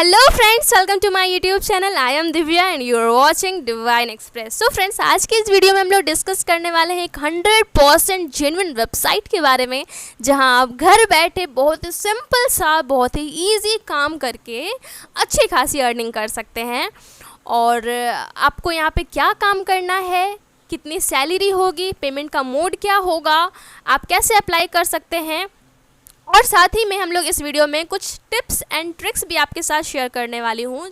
Hello friends, welcome to my YouTube channel. I am Divya and you are watching Divine Express. So friends, आज के इस video में हम लोग डिस्कस करने वाले हैं एक 100% जेन्युइन वेबसाइट के बारे में, जहां आप घर बैठे बहुत ही सिंपल सा, बहुत ही इजी काम करके अच्छी खासी अर्निंग कर सकते हैं। और आपको यहाँ पे क्या काम करना है, कितनी सैलरी होगी, पेमेंट का मोड क्या होगा, आप कैसे अप्लाई कर सकते हैं, और साथ ही में हम लोग इस वीडियो में कुछ टिप्स एंड ट्रिक्स भी आपके साथ शेयर करने वाली हूँ,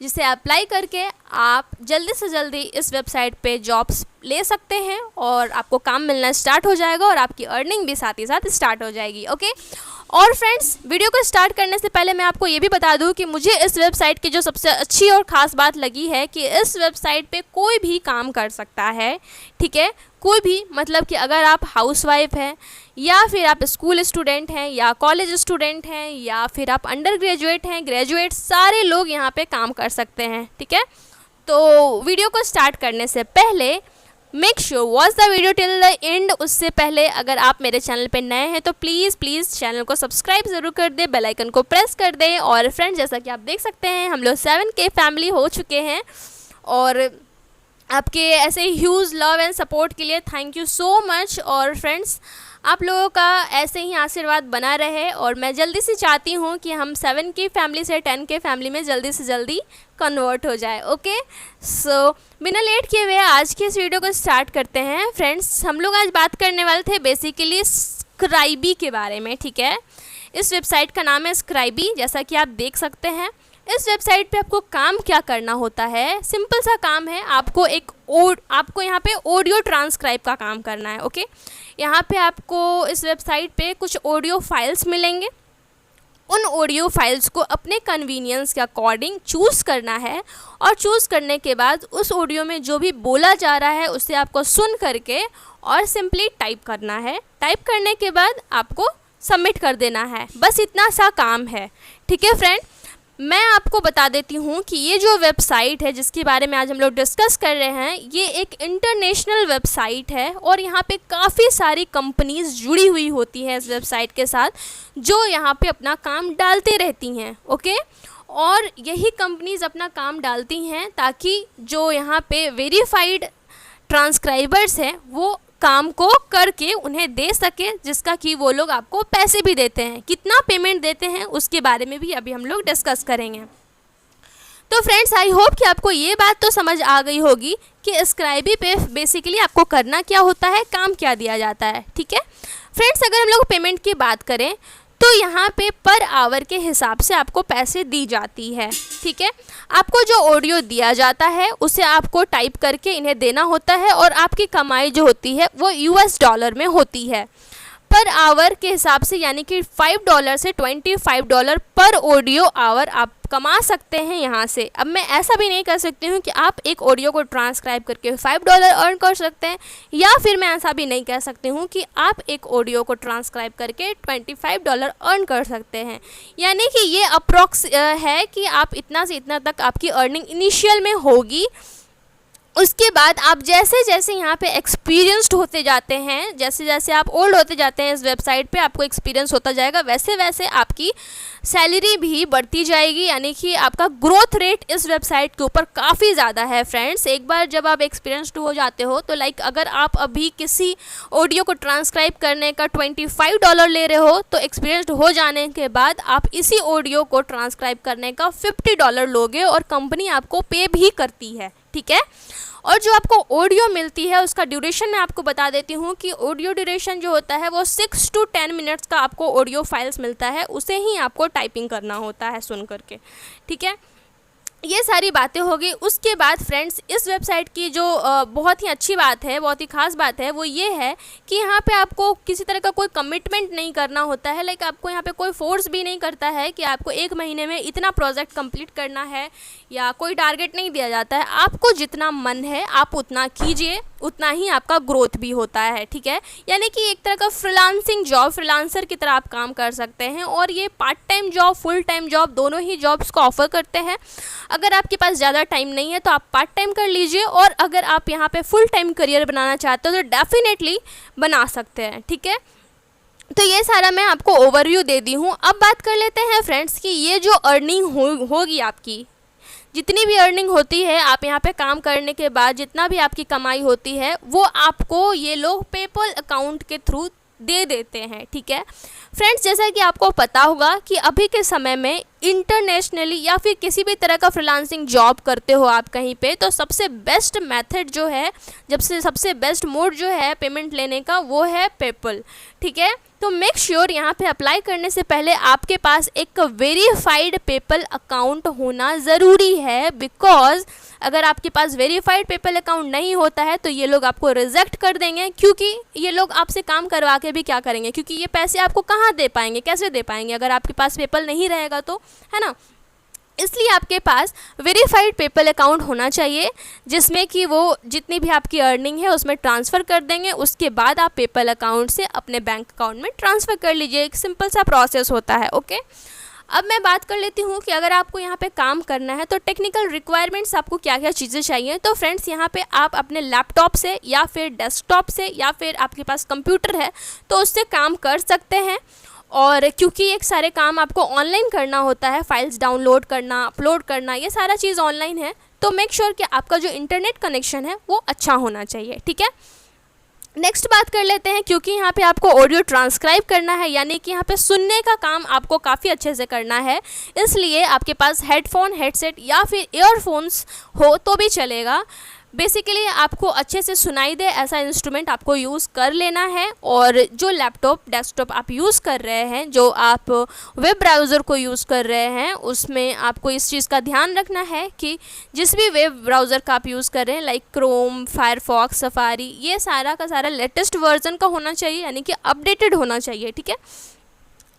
जिसे अप्लाई करके आप जल्दी से जल्दी इस वेबसाइट पे जॉब्स ले सकते हैं और आपको काम मिलना स्टार्ट हो जाएगा और आपकी अर्निंग भी साथ ही साथ स्टार्ट हो जाएगी। ओके। और फ्रेंड्स, वीडियो को स्टार्ट करने से पहले मैं आपको ये भी बता दूं कि मुझे इस वेबसाइट की जो सबसे अच्छी और ख़ास बात लगी है कि इस वेबसाइट पे कोई भी काम कर सकता है। ठीक है, कोई भी, मतलब कि अगर आप हाउसवाइफ हैं या फिर आप स्कूल स्टूडेंट हैं या कॉलेज स्टूडेंट हैं या फिर आप अंडर ग्रेजुएट हैं, ग्रेजुएट, सारे लोग यहाँ पे काम कर सकते हैं। ठीक है, तो वीडियो को स्टार्ट करने से पहले make sure watch the video till the end. उससे पहले अगर आप मेरे चैनल पे नए हैं तो प्लीज़ चैनल को सब्सक्राइब ज़रूर कर दें, बेल आइकन को प्रेस कर दें। और फ्रेंड्स, जैसा कि आप देख सकते हैं, हम लोग 7K फैमिली हो चुके हैं और आपके ऐसे ह्यूज लव एंड सपोर्ट के लिए थैंक यू सो मच। और फ्रेंड्स, आप लोगों का ऐसे ही आशीर्वाद बना रहे और मैं जल्दी से चाहती हूँ कि हम 7K फैमिली से 10K फैमिली में जल्दी से जल्दी कन्वर्ट हो जाए। ओके, सो बिना लेट किए हुए आज की इस वीडियो को स्टार्ट करते हैं। फ्रेंड्स, हम लोग आज बात करने वाले थे बेसिकली स्क्राइबी के बारे में। ठीक है, इस वेबसाइट का नाम है स्क्राइबी, जैसा कि आप देख सकते हैं। इस वेबसाइट पे आपको काम क्या करना होता है, सिंपल सा काम है। आपको यहाँ पे ऑडियो ट्रांसक्राइब का काम करना है। ओके, यहाँ पे आपको इस वेबसाइट पे कुछ ऑडियो फाइल्स मिलेंगे। उन ऑडियो फाइल्स को अपने कन्वीनियंस के अकॉर्डिंग चूज़ करना है और चूज़ करने के बाद उस ऑडियो में जो भी बोला जा रहा है उसे आपको सुन करके और सिंपली टाइप करना है। टाइप करने के बाद आपको सबमिट कर देना है, बस इतना सा काम है। ठीक है फ्रेंड, मैं आपको बता देती हूँ कि ये जो वेबसाइट है जिसके बारे में आज हम लोग डिस्कस कर रहे हैं, ये एक इंटरनेशनल वेबसाइट है और यहाँ पे काफ़ी सारी कंपनीज जुड़ी हुई होती हैं इस वेबसाइट के साथ, जो यहाँ पे अपना काम डालते रहती हैं। ओके, और यही कंपनीज अपना काम डालती हैं ताकि जो यहाँ पे वेरीफाइड ट्रांसक्राइबर्स हैं वो काम को करके उन्हें दे सके, जिसका कि वो लोग आपको पैसे भी देते हैं। कितना पेमेंट देते हैं उसके बारे में भी अभी हम लोग डिस्कस करेंगे। तो फ्रेंड्स, आई होप कि आपको ये बात तो समझ आ गई होगी कि स्क्राइबी पे बेसिकली आपको करना क्या होता है, काम क्या दिया जाता है। ठीक है फ्रेंड्स, अगर हम लोग पेमेंट की बात करें तो यहाँ पे पर आवर के हिसाब से आपको पैसे दी जाती है। ठीक है, आपको जो ऑडियो दिया जाता है उसे आपको टाइप करके इन्हें देना होता है और आपकी कमाई जो होती है वो US$ में होती है पर आवर के हिसाब से, यानी कि $5 से $25 पर ऑडियो आवर आप कमा सकते हैं यहाँ से। अब मैं ऐसा भी नहीं कह सकती हूँ कि आप एक ऑडियो को ट्रांसक्राइब करके $5 अर्न कर सकते हैं, या फिर मैं ऐसा भी नहीं कह सकती हूँ कि आप एक ऑडियो को ट्रांसक्राइब करके $25 अर्न कर सकते हैं। यानी कि ये अप्रॉक्स है कि आप इतना से इतना तक आपकी अर्निंग इनिशियल में होगी। उसके बाद आप जैसे जैसे यहाँ पे एक्सपीरियंस्ड होते जाते हैं, जैसे जैसे आप ओल्ड होते जाते हैं इस वेबसाइट पे, आपको एक्सपीरियंस होता जाएगा, वैसे वैसे आपकी सैलरी भी बढ़ती जाएगी। यानी कि आपका ग्रोथ रेट इस वेबसाइट के ऊपर काफ़ी ज़्यादा है। फ्रेंड्स, एक बार जब आप एक्सपीरियंस्ड हो जाते हो तो लाइक अगर आप अभी किसी ऑडियो को ट्रांसक्राइब करने का $25 ले रहे हो, तो एक्सपीरियंस्ड हो जाने के बाद आप इसी ऑडियो को ट्रांसक्राइब करने का $50 लोगे और कंपनी आपको पे भी करती है। ठीक है, और जो आपको ऑडियो मिलती है उसका ड्यूरेशन मैं आपको बता देती हूँ कि ऑडियो ड्यूरेशन जो होता है वो 6 से 10 मिनट्स का आपको ऑडियो फाइल्स मिलता है, उसे ही आपको टाइपिंग करना होता है सुन करके। ठीक है, ये सारी बातें हो गई। उसके बाद फ्रेंड्स, इस वेबसाइट की जो बहुत ही अच्छी बात है, बहुत ही ख़ास बात है, वो ये है कि यहाँ पे आपको किसी तरह का कोई कमिटमेंट नहीं करना होता है। लाइक आपको यहाँ पे कोई फोर्स भी नहीं करता है कि आपको 1 महीने में इतना प्रोजेक्ट कंप्लीट करना है, या कोई टारगेट नहीं दिया जाता है। आपको जितना मन है आप उतना कीजिए, उतना ही आपका ग्रोथ भी होता है। ठीक है, यानी कि एक तरह का फ्रीलांसिंग जॉब, फ्रीलांसर की तरह आप काम कर सकते हैं और ये part time job, full time job, दोनों ही जॉब्स को ऑफर करते हैं। अगर आपके पास ज़्यादा टाइम नहीं है तो आप पार्ट टाइम कर लीजिए, और अगर आप यहाँ पे फुल टाइम करियर बनाना चाहते हो तो डेफिनेटली बना सकते हैं। ठीक है, तो ये सारा मैं आपको ओवरव्यू दे दी हूँ। अब बात कर लेते हैं फ्रेंड्स कि ये जो अर्निंग होगी आपकी, जितनी भी अर्निंग होती है आप यहाँ पे काम करने के बाद, जितना भी आपकी कमाई होती है वो आपको ये लोग पेपल अकाउंट के थ्रू दे देते हैं। ठीक है फ्रेंड्स, जैसा कि आपको पता होगा कि अभी के समय में इंटरनेशनली या फिर किसी भी तरह का फ्रीलांसिंग जॉब करते हो आप कहीं पे, तो सबसे बेस्ट मेथड जो है, सबसे बेस्ट मोड जो है पेमेंट लेने का, वो है पेपल। ठीक है, तो मेक श्योर यहाँ पे अप्लाई करने से पहले आपके पास एक वेरीफाइड पेपल अकाउंट होना ज़रूरी है, बिकॉज अगर आपके पास वेरीफाइड पेपल अकाउंट नहीं होता है तो ये लोग आपको रिजेक्ट कर देंगे, क्योंकि ये लोग आपसे काम करवा के भी क्या करेंगे, क्योंकि ये पैसे आपको कहाँ दे पाएंगे, कैसे दे पाएंगे अगर आपके पास पेपल नहीं रहेगा तो, है ना। इसलिए आपके पास वेरीफाइड पेपल अकाउंट होना चाहिए, जिसमें कि वो जितनी भी आपकी अर्निंग है उसमें ट्रांसफ़र कर देंगे, उसके बाद आप पेपल अकाउंट से अपने बैंक अकाउंट में ट्रांसफ़र कर लीजिए। एक सिंपल सा प्रोसेस होता है। ओके, अब मैं बात कर लेती हूँ कि अगर आपको यहाँ पे काम करना है तो टेक्निकल रिक्वायरमेंट्स आपको क्या क्या चीज़ें चाहिए। तो फ्रेंड्स, यहाँ पे आप अपने लैपटॉप से या फिर डेस्कटॉप से या फिर आपके पास कंप्यूटर है तो उससे काम कर सकते हैं। और क्योंकि एक सारे काम आपको ऑनलाइन करना होता है, फाइल्स डाउनलोड करना, अपलोड करना, ये सारा चीज़ ऑनलाइन है, तो मेक श्योर कि आपका जो इंटरनेट कनेक्शन है वो अच्छा होना चाहिए। ठीक है, नेक्स्ट बात कर लेते हैं, क्योंकि यहाँ पे आपको ऑडियो ट्रांसक्राइब करना है, यानी कि यहाँ पे सुनने का काम आपको काफ़ी अच्छे से करना है, इसलिए आपके पास हेडफोन, हेडसेट या फिर ईयरफोन्स हो तो भी चलेगा। बेसिकली आपको अच्छे से सुनाई दे ऐसा इंस्ट्रूमेंट आपको यूज़ कर लेना है। और जो लैपटॉप, डेस्कटॉप आप यूज़ कर रहे हैं, जो आप वेब ब्राउज़र को यूज़ कर रहे हैं, उसमें आपको इस चीज़ का ध्यान रखना है कि जिस भी वेब ब्राउज़र का आप यूज़ कर रहे हैं, लाइक क्रोम, फायरफॉक्स, सफारी, ये सारा का सारा लेटेस्ट वर्जन का होना चाहिए, यानी कि अपडेटेड होना चाहिए। ठीक है,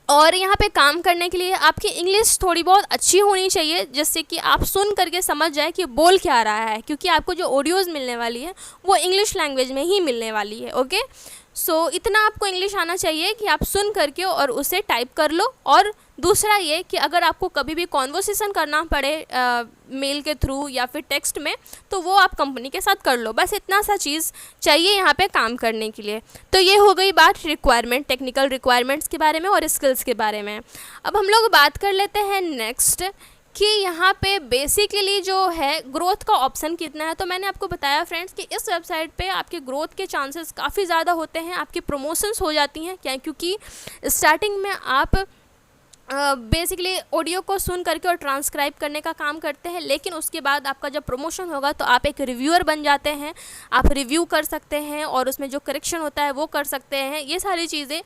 और यहाँ पे काम करने के लिए आपकी इंग्लिश थोड़ी बहुत अच्छी होनी चाहिए, जिससे कि आप सुन करके समझ जाए कि बोल क्या रहा है, क्योंकि आपको जो ऑडियोज़ मिलने वाली है वो इंग्लिश लैंग्वेज में ही मिलने वाली है। ओके, सो इतना आपको इंग्लिश आना चाहिए कि आप सुन करके और उसे टाइप कर लो। और दूसरा ये कि अगर आपको कभी भी कॉन्वर्सेशन करना पड़े मेल के थ्रू या फिर टेक्स्ट में, तो वो आप कंपनी के साथ कर लो। बस इतना सा चीज़ चाहिए यहाँ पे काम करने के लिए। तो ये हो गई बात रिक्वायरमेंट, टेक्निकल रिक्वायरमेंट्स के बारे में और स्किल्स के बारे में। अब हम लोग बात कर लेते हैं नेक्स्ट कि यहाँ पे बेसिकली जो है ग्रोथ का ऑप्शन कितना है। तो मैंने आपको बताया फ्रेंड्स कि इस वेबसाइट पे आपके ग्रोथ के चांसेस काफ़ी ज़्यादा होते हैं, आपकी प्रमोशंस हो जाती हैं। क्या, क्योंकि स्टार्टिंग में आप बेसिकली ऑडियो को सुन करके और ट्रांसक्राइब करने का काम करते हैं, लेकिन उसके बाद आपका जब प्रमोशन होगा तो आप एक रिव्यूअर बन जाते हैं, आप रिव्यू कर सकते हैं और उसमें जो करेक्शन होता है वो कर सकते हैं। ये सारी चीज़ें,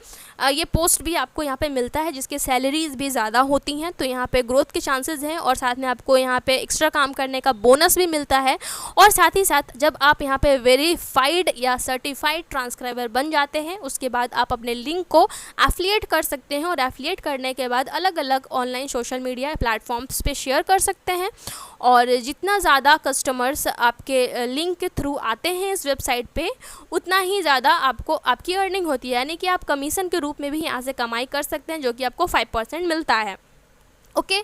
ये पोस्ट भी आपको यहाँ पे मिलता है, जिसकी सैलरीज़ भी ज़्यादा होती हैं। तो यहाँ पे ग्रोथ के चांसेस हैं और साथ में आपको यहाँ पे एक्स्ट्रा काम करने का बोनस भी मिलता है। और साथ ही साथ जब आप यहाँ पे वेरीफाइड या सर्टिफाइड ट्रांसक्राइबर बन जाते हैं, उसके बाद आप अपने लिंक को एफिलिएट कर सकते हैं और एफिलिएट करने के बाद अलग अलग ऑनलाइन सोशल मीडिया प्लेटफॉर्म्स पे शेयर कर सकते हैं। और जितना ज़्यादा कस्टमर्स आपके लिंक के थ्रू आते हैं इस वेबसाइट पे, उतना ही ज़्यादा आपको आपकी अर्निंग होती है, यानी कि आप कमीशन के रूप में भी यहाँ से कमाई कर सकते हैं, जो कि आपको 5% मिलता है। ओके,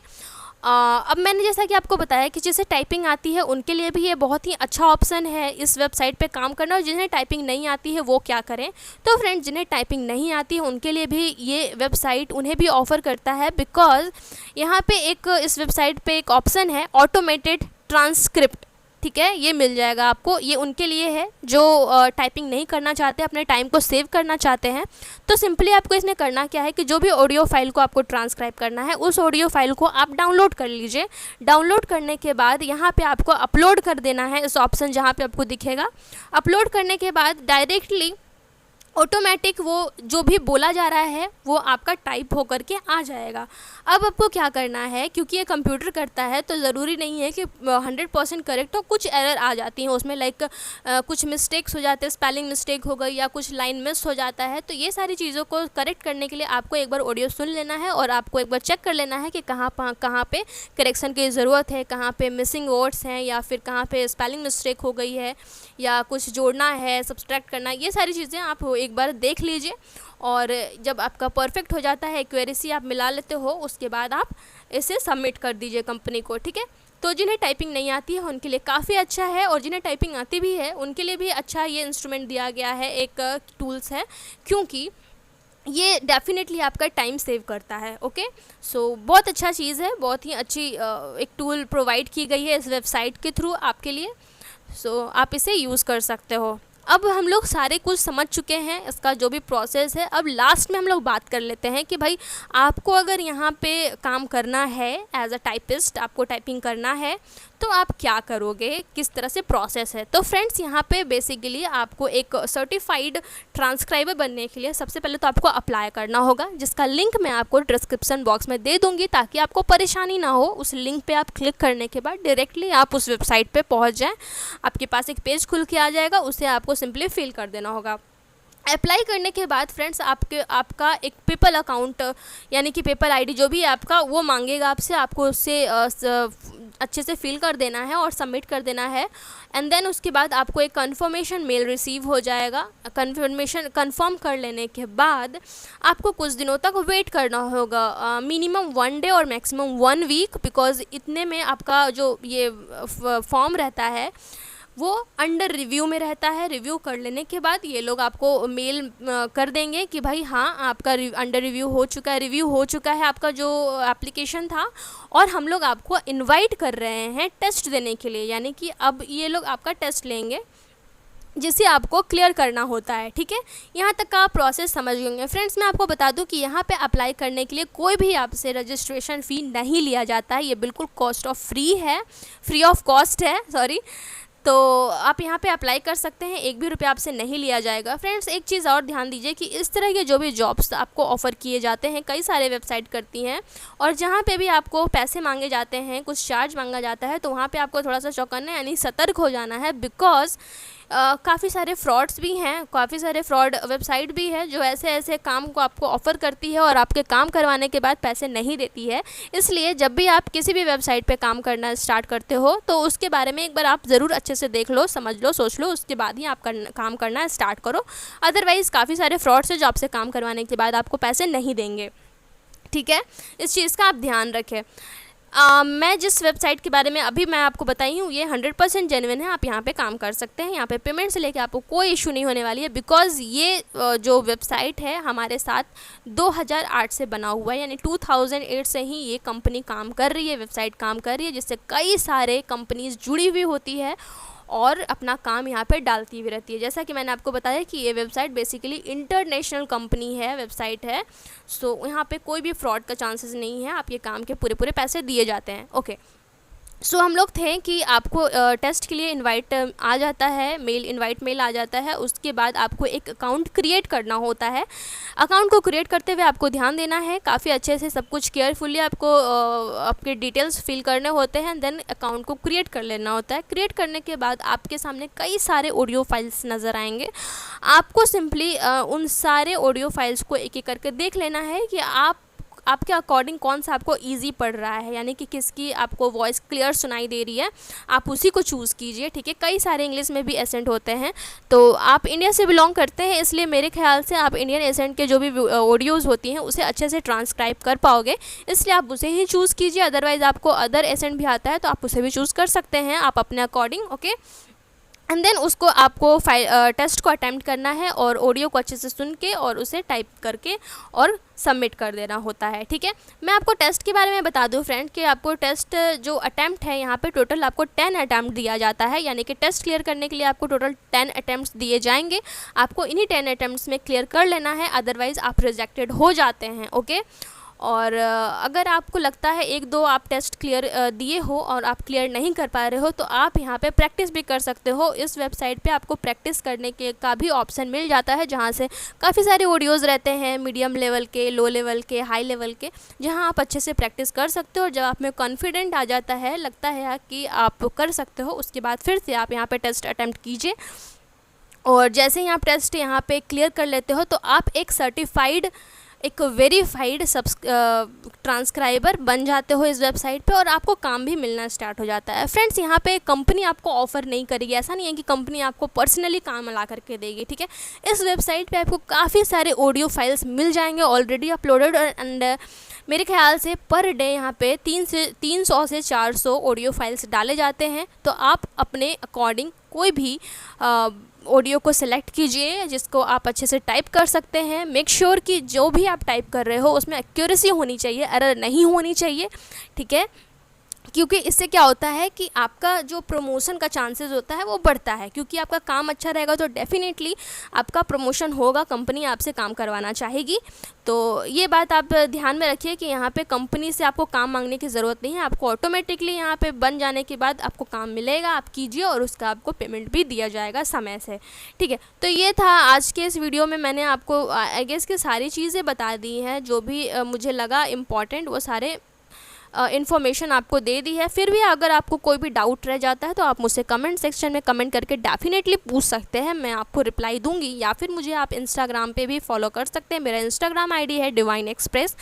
अब मैंने जैसा कि आपको बताया कि जिसे टाइपिंग आती है उनके लिए भी ये बहुत ही अच्छा ऑप्शन है इस वेबसाइट पे काम करना। और जिन्हें टाइपिंग नहीं आती है वो क्या करें, तो फ्रेंड्स जिन्हें टाइपिंग नहीं आती है उनके लिए भी ये वेबसाइट उन्हें भी ऑफ़र करता है, बिकॉज़ यहाँ पे एक इस वेबसाइट पे एक ऑप्शन है ऑटोमेटेड ट्रांसक्रिप्ट। ठीक है, ये मिल जाएगा आपको। ये उनके लिए है जो टाइपिंग नहीं करना चाहते, अपने टाइम को सेव करना चाहते हैं। तो सिंपली आपको इसमें करना क्या है कि जो भी ऑडियो फाइल को आपको ट्रांसक्राइब करना है, उस ऑडियो फाइल को आप डाउनलोड कर लीजिए। डाउनलोड करने के बाद यहाँ पे आपको अपलोड कर देना है, इस ऑप्शन जहाँ पे आपको दिखेगा। अपलोड करने के बाद डायरेक्टली ऑटोमेटिक वो जो भी बोला जा रहा है वो आपका टाइप होकर के आ जाएगा। अब आपको क्या करना है, क्योंकि ये कंप्यूटर करता है तो ज़रूरी नहीं है कि 100% करेक्ट हो, कुछ एरर आ जाती हैं उसमें, लाइक कुछ मिस्टेक्स हो जाते हैं, स्पेलिंग मिस्टेक हो गई या कुछ लाइन मिस हो जाता है। तो ये सारी चीज़ों को करेक्ट करने के लिए आपको एक बार ऑडियो सुन लेना है और आपको एक बार चेक कर लेना है कि कहाँ पे करेक्शन की ज़रूरत है, कहाँ पे मिसिंग वर्ड्स हैं या फिर कहाँ पे स्पेलिंग मिस्टेक हो गई है या कुछ जोड़ना है, सब्सट्रैक्ट करना, ये सारी चीज़ें आप एक बार देख लीजिए। और जब आपका परफेक्ट हो जाता है, एक्यूरेसी आप मिला लेते हो, उसके बाद आप इसे सबमिट कर दीजिए कंपनी को। ठीक है, तो जिन्हें टाइपिंग नहीं आती है उनके लिए काफ़ी अच्छा है, और जिन्हें टाइपिंग आती भी है उनके लिए भी अच्छा ये इंस्ट्रूमेंट दिया गया है, एक टूल्स है। क्योंकि ये डेफिनेटली आपका टाइम सेव करता है। ओके, सो बहुत अच्छा चीज़ है, बहुत ही अच्छी एक टूल प्रोवाइड की गई है इस वेबसाइट के थ्रू आपके लिए। सो आप इसे यूज़ कर सकते हो। अब हम लोग सारे कुछ समझ चुके हैं इसका जो भी प्रोसेस है। अब लास्ट में हम लोग बात कर लेते हैं कि भाई आपको अगर यहाँ पे काम करना है एज अ टाइपिस्ट, आपको टाइपिंग करना है तो आप क्या करोगे, किस तरह से प्रोसेस है। तो फ्रेंड्स यहाँ पे बेसिकली आपको एक सर्टिफाइड ट्रांसक्राइबर बनने के लिए सबसे पहले तो आपको अप्लाई करना होगा, जिसका लिंक मैं आपको डिस्क्रिप्शन बॉक्स में दे दूँगी ताकि आपको परेशानी ना हो। उस लिंक पे आप क्लिक करने के बाद डायरेक्टली आप उस वेबसाइट पे पहुँच जाएँ, आपके पास एक पेज खुल के आ जाएगा, उसे आपको सिंपली फिल कर देना होगा। अप्लाई करने के बाद फ्रेंड्स आपका एक पेपल अकाउंट यानी कि पेपल आईडी जो भी है आपका, वो मांगेगा आपसे, आपको उससे अच्छे से फिल कर देना है और सबमिट कर देना है। एंड देन उसके बाद आपको एक कंफर्मेशन मेल रिसीव हो जाएगा। कंफर्म कर लेने के बाद आपको कुछ दिनों तक वेट करना होगा, मिनिमम 1 डे और मैक्सिमम 1 वीक, बिकॉज इतने में आपका जो ये फॉर्म रहता है वो अंडर रिव्यू में रहता है। रिव्यू कर लेने के बाद ये लोग आपको मेल कर देंगे कि भाई हाँ आपका अंडर रिव्यू हो चुका है आपका जो एप्लीकेशन था, और हम लोग आपको इनवाइट कर रहे हैं टेस्ट देने के लिए। यानी कि अब ये लोग आपका टेस्ट लेंगे जिसे आपको क्लियर करना होता है। ठीक है, यहाँ तक का प्रोसेस समझ गए फ्रेंड्स। मैं आपको बता दूँ कि यहाँ पे अप्लाई करने के लिए कोई भी आपसे रजिस्ट्रेशन फ़ी नहीं लिया जाता है। ये बिल्कुल फ्री ऑफ कॉस्ट है, सॉरी। तो आप यहाँ पे अप्लाई कर सकते हैं, 1 भी रुपया आपसे नहीं लिया जाएगा। फ्रेंड्स एक चीज़ और ध्यान दीजिए कि इस तरह के जो भी जॉब्स आपको ऑफ़र किए जाते हैं, कई सारे वेबसाइट करती हैं, और जहाँ पे भी आपको पैसे मांगे जाते हैं, कुछ चार्ज मांगा जाता है, तो वहाँ पे आपको थोड़ा सा चौकन्ना यानी सतर्क हो जाना है। बिकॉज़ काफ़ी सारे फ्रॉड्स भी हैं, काफ़ी सारे फ्रॉड वेबसाइट भी है जो ऐसे काम को आपको ऑफ़र करती है और आपके काम करवाने के बाद पैसे नहीं देती है। इसलिए जब भी आप किसी भी वेबसाइट पे काम करना स्टार्ट करते हो तो उसके बारे में एक बार आप ज़रूर अच्छे से देख लो, समझ लो, सोच लो, उसके बाद ही आप काम करना स्टार्ट करो। अदरवाइज़ काफ़ी सारे फ्रॉड्स हैं जो आपसे काम करवाने के बाद आपको पैसे नहीं देंगे। ठीक है, इस चीज़ का आप ध्यान रखें। मैं जिस वेबसाइट के बारे में अभी मैं आपको बताई हूँ ये 100% जेन्युइन है। आप यहाँ पे काम कर सकते हैं, यहाँ पे पेमेंट से लेके आपको कोई इशू नहीं होने वाली है। बिकॉज़ ये जो वेबसाइट है हमारे साथ 2008 से बना हुआ है, यानी 2008 से ही ये कंपनी काम कर रही है, वेबसाइट काम कर रही है, जिससे कई सारे कंपनीज जुड़ी हुई होती है और अपना काम यहाँ पे डालती हुई रहती है। जैसा कि मैंने आपको बताया कि ये वेबसाइट बेसिकली इंटरनेशनल कंपनी है, वेबसाइट है। सो यहाँ पे कोई भी फ्रॉड का चांसेस नहीं है, आप ये काम के पूरे पैसे दिए जाते हैं। ओके, सो हम लोग थे कि आपको टेस्ट के लिए इनवाइट आ जाता है, इनवाइट मेल आ जाता है। उसके बाद आपको एक अकाउंट क्रिएट करना होता है। अकाउंट को क्रिएट करते हुए आपको ध्यान देना है, काफ़ी अच्छे से सब कुछ केयरफुली आपको आपके डिटेल्स फिल करने होते हैं। देन अकाउंट को क्रिएट कर लेना होता है। क्रिएट करने के बाद आपके सामने कई सारे ऑडियो फाइल्स नज़र आएंगे। आपको सिंपली उन सारे ऑडियो फाइल्स को एक एक करके देख लेना है कि आपके अकॉर्डिंग कौन सा आपको इजी पड़ रहा है, यानी कि किसकी आपको वॉइस क्लियर सुनाई दे रही है, आप उसी को चूज़ कीजिए। ठीक है, कई सारे इंग्लिश में भी एसेंट होते हैं, तो आप इंडिया से बिलोंग करते हैं, इसलिए मेरे ख्याल से आप इंडियन एसेंट के जो भी ऑडियोज़ होती हैं उसे अच्छे से ट्रांसक्राइब कर पाओगे, इसलिए आप उसे ही चूज़ कीजिए। अदरवाइज़ आपको अदर एसेंट भी आता है तो आप उसे भी चूज़ कर सकते हैं, आप अपने अकॉर्डिंग। ओके, एंड देन उसको आपको टेस्ट को अटैम्प्ट करना है और ऑडियो को अच्छे से सुन के और उसे टाइप करके और सबमिट कर देना होता है। ठीक है, मैं आपको टेस्ट के बारे में बता दूं फ्रेंड कि आपको टेस्ट जो अटैम्प्ट है यहाँ पे टोटल आपको 10 अटैम्प्ट दिया जाता है, यानी कि टेस्ट क्लियर करने के लिए आपको टोटल 10 अटैम्प्ट्स दिए जाएंगे। आपको इन्हीं 10 अटैम्प्ट्स में क्लियर कर लेना है, अदरवाइज़ आप रिजेक्टेड हो जाते हैं। ओके, और अगर आपको लगता है 1-2 आप टेस्ट क्लियर दिए हो और आप क्लियर नहीं कर पा रहे हो तो आप यहाँ पे प्रैक्टिस भी कर सकते हो। इस वेबसाइट पे आपको प्रैक्टिस करने के का भी ऑप्शन मिल जाता है, जहाँ से काफ़ी सारे ऑडियोज़ रहते हैं, मीडियम लेवल के, लो लेवल के, हाई लेवल के, जहाँ आप अच्छे से प्रैक्टिस कर सकते हो। और जब आप में कॉन्फिडेंट आ जाता है, लगता है कि आप कर सकते हो, उसके बाद फिर से आप यहाँ पर टेस्ट अटैम्प्ट कीजिए। और जैसे ही आप टेस्ट यहाँ पे क्लियर कर लेते हो तो आप एक वेरीफाइड ट्रांसक्राइबर बन जाते हो इस वेबसाइट पे, और आपको काम भी मिलना स्टार्ट हो जाता है। फ्रेंड्स यहाँ पे कंपनी आपको ऑफ़र नहीं करेगी, ऐसा नहीं है कि कंपनी आपको पर्सनली काम ला करके देगी। ठीक है, इस वेबसाइट पे आपको काफ़ी सारे ऑडियो फाइल्स मिल जाएंगे ऑलरेडी अपलोडेड, एंड मेरे ख्याल से पर डे यहाँ पे 300 से 400 ऑडियो फाइल्स डाले जाते हैं। तो आप अपने अकॉर्डिंग कोई भी ऑडियो को सिलेक्ट कीजिए जिसको आप अच्छे से टाइप कर सकते हैं। मेक श्योर कि जो भी आप टाइप कर रहे हो उसमें एक्यूरेसी होनी चाहिए, एरर नहीं होनी चाहिए, ठीक है। क्योंकि इससे क्या होता है कि आपका जो प्रमोशन का चांसेस होता है वो बढ़ता है, क्योंकि आपका काम अच्छा रहेगा तो डेफिनेटली आपका प्रमोशन होगा, कंपनी आपसे काम करवाना चाहेगी। तो ये बात आप ध्यान में रखिए कि यहाँ पे कंपनी से आपको काम मांगने की ज़रूरत नहीं है, आपको ऑटोमेटिकली यहाँ पे बन जाने के बाद आपको काम मिलेगा, आप कीजिए और उसका आपको पेमेंट भी दिया जाएगा समय से, ठीक है। तो ये था आज के इस वीडियो में, मैंने आपको आई गेस की सारी चीज़ें बता दी हैं, जो भी मुझे लगा इम्पॉर्टेंट वो सारे इन्फॉर्मेशन आपको दे दी है। फिर भी अगर आपको कोई भी डाउट रह जाता है तो आप मुझसे कमेंट सेक्शन में कमेंट करके डेफिनेटली पूछ सकते हैं, मैं आपको रिप्लाई दूंगी। या फिर मुझे आप इंस्टाग्राम पे भी फॉलो कर सकते हैं, मेरा इंस्टाग्राम आईडी है डिवाइन एक्सप्रेस,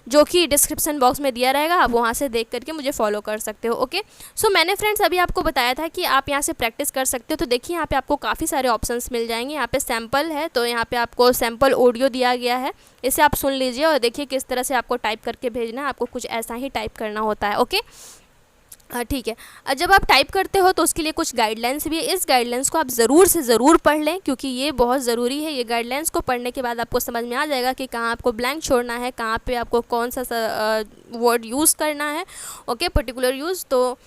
जो कि डिस्क्रिप्शन बॉक्स में दिया रहेगा, आप वहाँ से देख करके मुझे फॉलो कर सकते हो। ओके, सो मैंने फ्रेंड्स अभी आपको बताया था कि आप यहाँ से प्रैक्टिस कर सकते हो। तो देखिए यहाँ पे आपको काफ़ी सारे ऑप्शंस मिल जाएंगे। यहाँ पे सैम्पल है, तो यहाँ पे आपको सैम्पल ऑडियो दिया गया है, इसे आप सुन लीजिए और देखिए किस तरह से आपको टाइप करके भेजना है। आपको कुछ ऐसा ही टाइप करना होता है, ओके, ठीक है। जब आप टाइप करते हो तो उसके लिए कुछ गाइडलाइंस भी है, इस गाइडलाइंस को आप ज़रूर से ज़रूर पढ़ लें, क्योंकि ये बहुत ज़रूरी है। ये गाइडलाइंस को पढ़ने के बाद आपको समझ में आ जाएगा कि कहाँ आपको ब्लैंक छोड़ना है, कहाँ पे आपको कौन सा वर्ड यूज़ करना है, ओके, पर्टिकुलर यूज़। तो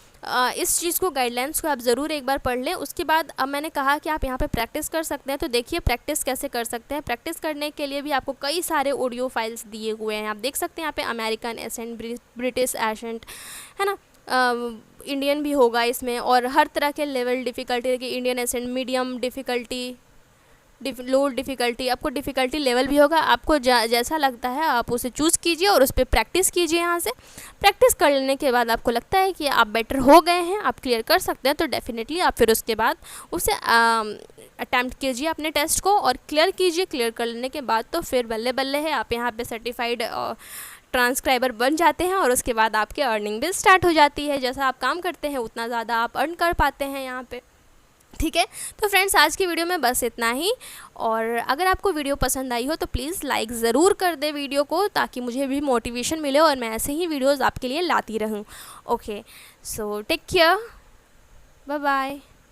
इस चीज़ को, गाइडलाइंस को आप ज़रूर एक बार पढ़ लें। उसके बाद अब मैंने कहा कि आप यहाँ पे प्रैक्टिस कर सकते हैं, तो देखिए प्रैक्टिस कैसे कर सकते हैं। प्रैक्टिस करने के लिए भी आपको कई सारे ऑडियो फाइल्स दिए हुए हैं, आप देख सकते हैं यहाँ पे अमेरिकन एसेंट, ब्रिटिश एसेंट, है ना, इंडियन भी होगा इसमें, और हर तरह के लेवल डिफ़िकल्टी की, इंडियन एसेंट, मीडियम डिफ़िकल्टी, लो डिफ़िकल्टी, आपको डिफ़िकल्टी लेवल भी होगा। आपको जैसा लगता है आप उसे चूज़ कीजिए और उस पर प्रैक्टिस कीजिए। यहाँ से प्रैक्टिस कर लेने के बाद आपको लगता है कि आप बेटर हो गए हैं, आप क्लियर कर सकते हैं, तो डेफिनेटली आप फिर उसके बाद उसे अटैम्प्ट कीजिए अपने टेस्ट को और क्लियर कीजिए। क्लियर कर लेने के बाद तो फिर बल्ले बल्ले है, आप यहाँ पे सर्टिफाइड ट्रांसक्राइबर बन जाते हैं और उसके बाद आपकी अर्निंग भी स्टार्ट हो जाती है। जैसा आप काम करते हैं उतना ज़्यादा आप अर्न कर पाते हैं यहाँ पे, ठीक है। तो फ्रेंड्स आज की वीडियो में बस इतना ही, और अगर आपको वीडियो पसंद आई हो तो प्लीज़ लाइक ज़रूर कर दे वीडियो को, ताकि मुझे भी मोटिवेशन मिले और मैं ऐसे ही वीडियोज़ आपके लिए लाती रहूँ। Okay, so take care, bye bye.